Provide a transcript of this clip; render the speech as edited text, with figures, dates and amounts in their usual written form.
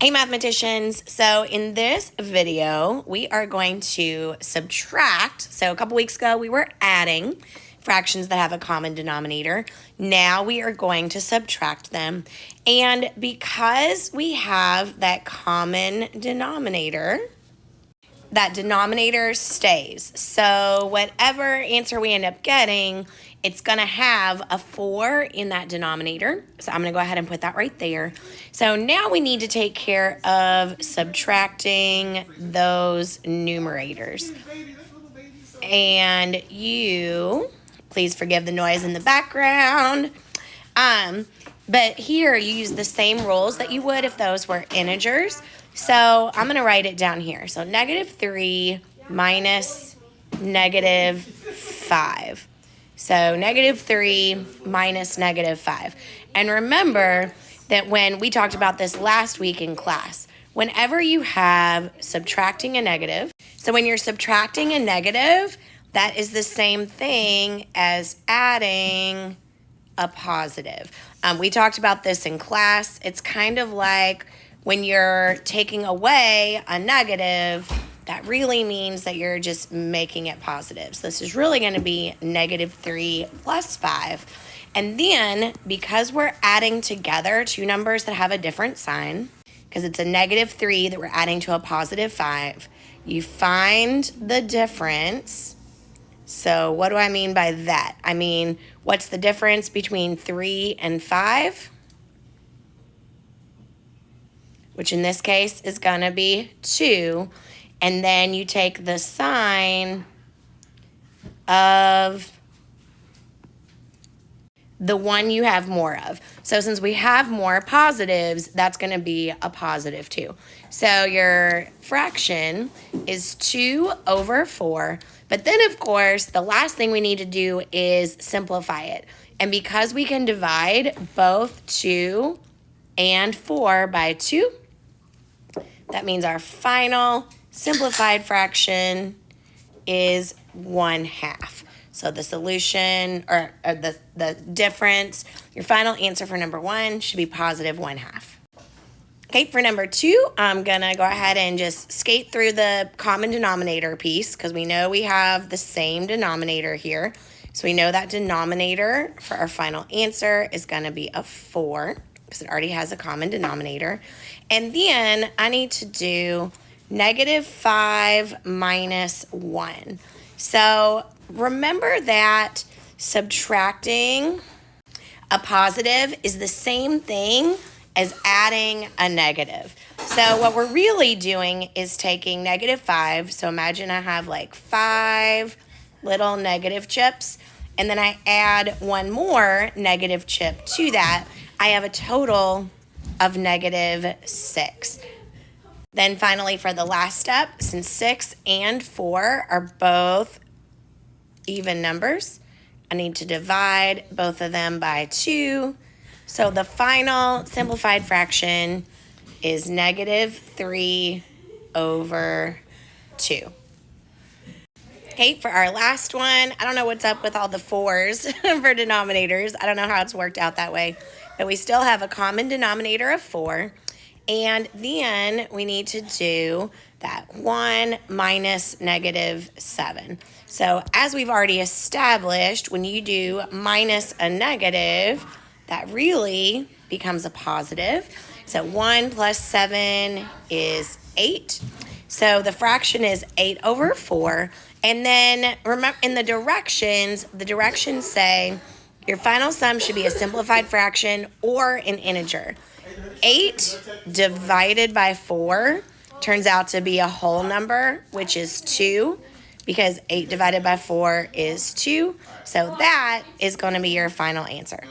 Hey mathematicians, so in this video, we are going to subtract. So a couple weeks ago, we were adding fractions that have a common denominator. Now we are going to subtract them. And because we have that common denominator, that denominator stays. So whatever answer we end up getting, it's going to have a 4 in that denominator. So I'm going to go ahead and put that right there. So now we need to take care of subtracting those numerators. And you, please forgive the noise in the background. But here you use the same rules that you would if those were integers. So I'm going to write it down here. So -3 minus -5. So -3 minus -5. And remember that when we talked about this last week in class, whenever you have subtracting a negative, so when you're subtracting a negative, that is the same thing as adding a positive. We talked about this in class. It's kind of like when you're taking away a negative, that really means that you're just making it positive. So this is really going to be -3 plus 5. And then because we're adding together two numbers that have a different sign, because it's a -3 that we're adding to a +5, you find the difference. So what do I mean by that? I mean, what's the difference between 3 and 5? Which in this case is going to be 2. And then you take the sign of the one you have more of. So since we have more positives, that's going to be a +2. So your fraction is 2/4. But then, of course, the last thing we need to do is simplify it. And because we can divide both 2 and 4 by 2, that means our final simplified fraction is 1/2. So the solution, or the difference, your final answer for number 1 should be +1/2. Okay, for number 2, I'm going to go ahead and just skate through the common denominator piece because we know we have the same denominator here. So we know that denominator for our final answer is going to be a 4 because it already has a common denominator. And then I need to do -5 minus 1. So remember that subtracting a positive is the same thing as adding a negative. So what we're really doing is taking -5. So imagine I have like 5 little negative chips, and then I add one more negative chip to that. I have a total of -6. Then finally for the last step, since 6 and 4 are both even numbers, I need to divide both of them by 2. So the final simplified fraction is -3/2. Okay, for our last one, I don't know what's up with all the 4s for denominators. I don't know how it's worked out that way. But we still have a common denominator of 4. And then we need to do that 1 minus -7. So as we've already established, when you do minus a negative, that really becomes a positive. So 1 plus 7 is 8. So the fraction is 8/4. And then remember, in the directions say your final sum should be a simplified fraction or an integer. 8 divided by 4 turns out to be a whole number, which is 2, because 8 divided by 4 is 2. So that is going to be your final answer.